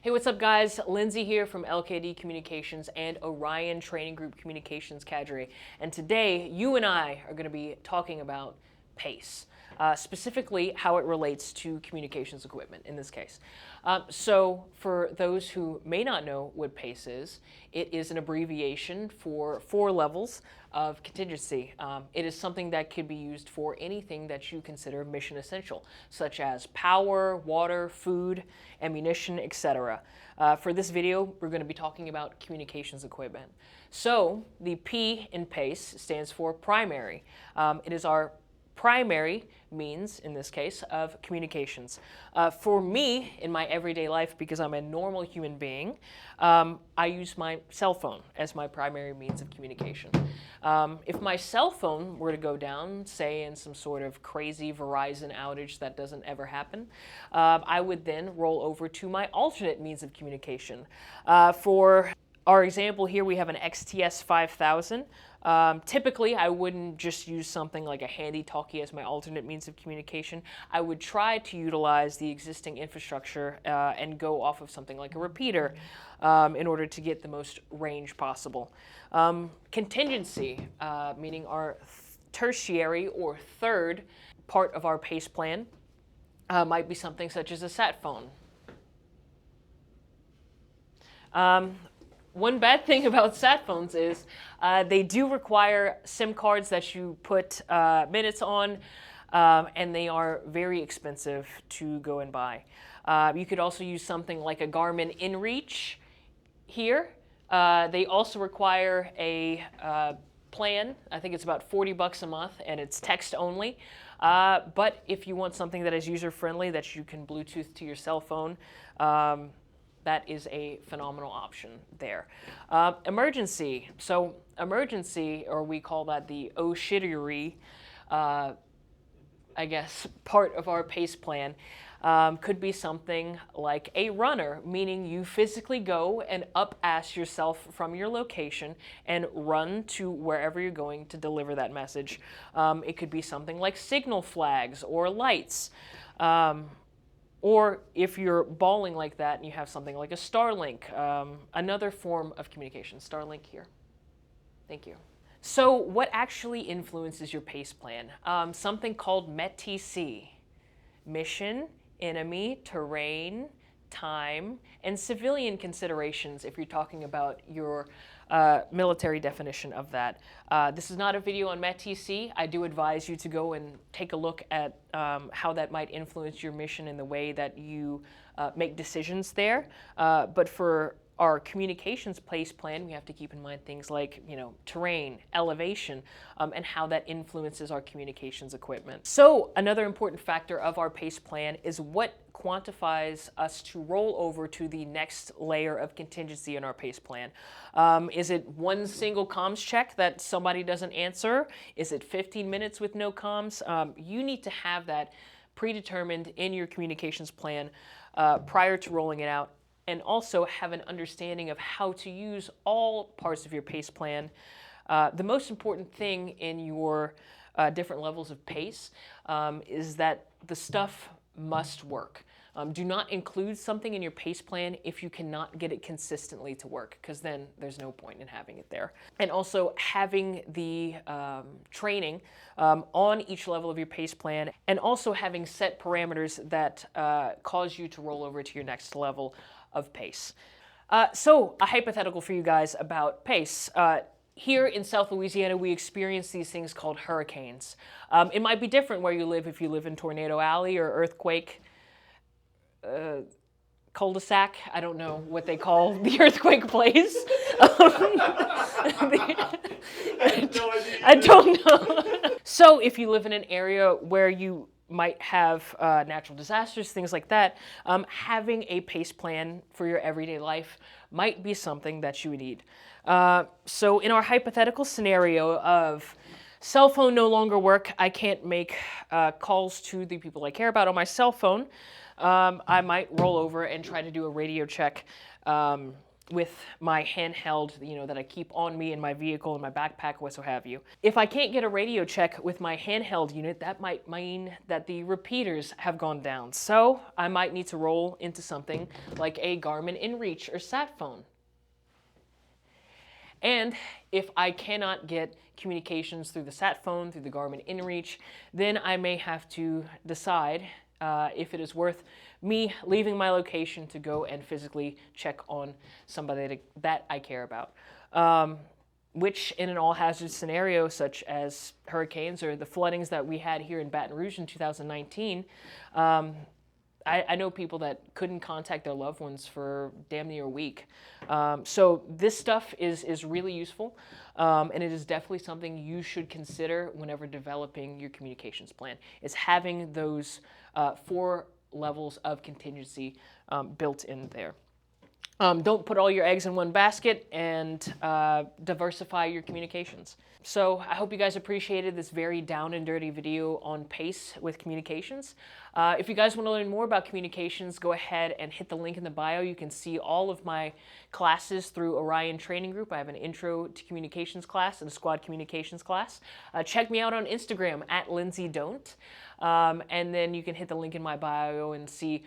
Hey, what's up, guys? Lyndsey here from LKD Communications and Orion Training Group Communications Cadre. And today, you and I are going to be talking about PACE, specifically how it relates to communications equipment in this case. So for those who may not know what PACE is, it is an abbreviation for 4 levels of contingency. It is something that could be used for anything that you consider mission essential, such as power, water, food, ammunition, etc. For this video, we're going to be talking about communications equipment. So the P in PACE stands for primary. It is our primary means, in this case, of communications. For me, in my everyday life, because I'm a normal human being, I use my cell phone as my primary means of communication. If my cell phone were to go down, say in some sort of crazy Verizon outage that doesn't ever happen, I would then roll over to my alternate means of communication. For our example here, we have an XTS 5000. Typically, I wouldn't just use something like a handy talkie as my alternate means of communication. I would try to utilize the existing infrastructure and go off of something like a repeater in order to get the most range possible. Contingency, meaning our tertiary or third part of our PACE plan, might be something such as a sat phone. One bad thing about sat phones is they do require SIM cards that you put minutes on, and they are very expensive to go and buy. You could also use something like a Garmin InReach here. They also require a plan. I think it's about 40 bucks a month, and it's text only. But if you want something that is user-friendly that you can Bluetooth to your cell phone, that is a phenomenal option there. Emergency. So emergency, or we call that the oh-shittery, I guess, part of our PACE plan, could be something like a runner, meaning you physically go and up-ass yourself from your location and run to wherever you're going to deliver that message. It could be something like signal flags or lights. Or if you're balling like that and you have something like a Starlink, another form of communication. Starlink here. Thank you. So what actually influences your PACE plan? Something called METTC. Mission, enemy, terrain, time, and civilian considerations if you're talking about your military definition of that. This is not a video on METTC. I do advise you to go and take a look at how that might influence your mission and the way that you make decisions there. But for our communications PACE plan, we have to keep in mind things like, terrain, elevation, and how that influences our communications equipment. So another important factor of our PACE plan is what quantifies us to roll over to the next layer of contingency in our PACE plan. Is it one single comms check that somebody doesn't answer? Is it 15 minutes with no comms? You need to have that predetermined in your communications plan prior to rolling it out, and also have an understanding of how to use all parts of your PACE plan. The most important thing in your different levels of PACE is that the stuff must work. Do not include something in your PACE plan if you cannot get it consistently to work, because then there's no point in having it there. And also having the training on each level of your PACE plan, and also having set parameters that cause you to roll over to your next level of PACE. So a hypothetical for you guys about PACE. Here in South Louisiana, we experience these things called hurricanes. It might be different where you live if you live in Tornado Alley or Earthquake cul-de-sac. I don't know what they call the earthquake place. I don't know. So if you live in an area where you might have natural disasters, things like that, having a PACE plan for your everyday life might be something that you would need. So in our hypothetical scenario of cell phone no longer work, I can't make calls to the people I care about on my cell phone, I might roll over and try to do a radio check with my handheld, that I keep on me in my vehicle, in my backpack, what so have you. If I can't get a radio check with my handheld unit, that might mean that the repeaters have gone down. So I might need to roll into something like a Garmin InReach or sat phone. And if I cannot get communications through the sat phone, through the Garmin InReach, then I may have to decide if it is worth me leaving my location to go and physically check on somebody that I care about. Which in an all-hazard scenario such as hurricanes or the floodings that we had here in Baton Rouge in 2019, I know people that couldn't contact their loved ones for damn near a week. So this stuff is really useful, and it is definitely something you should consider whenever developing your communications plan, is having those 4 levels of contingency built in there. Don't put all your eggs in one basket, and diversify your communications. So I hope you guys appreciated this very down and dirty video on pace with communications. If you guys want to learn more about communications, go ahead and hit the link in the bio. You can see all of my classes through Orion Training Group. I have an Intro to Communications class and a Squad Communications class. Check me out on Instagram at Lyndsey Don't. And then you can hit the link in my bio and see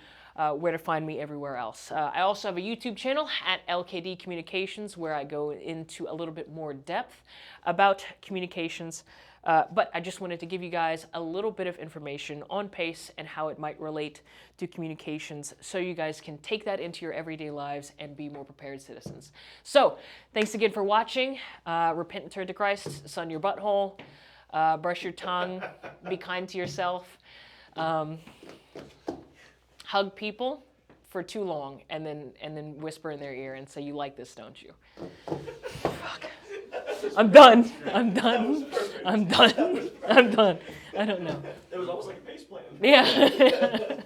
where to find me everywhere else. I also have a YouTube channel at LKD Communications where I go into a little bit more depth about communications. But I just wanted to give you guys a little bit of information on PACE and how it might relate to communications so you guys can take that into your everyday lives and be more prepared citizens. So, thanks again for watching. Repent and turn to Christ, sun your butthole, brush your tongue, be kind to yourself. Hug people for too long and then whisper in their ear and say, "You like this, don't you?" Fuck. I'm done. I'm done. I'm done. I'm done. I don't know. It was almost like a pace plan. Yeah.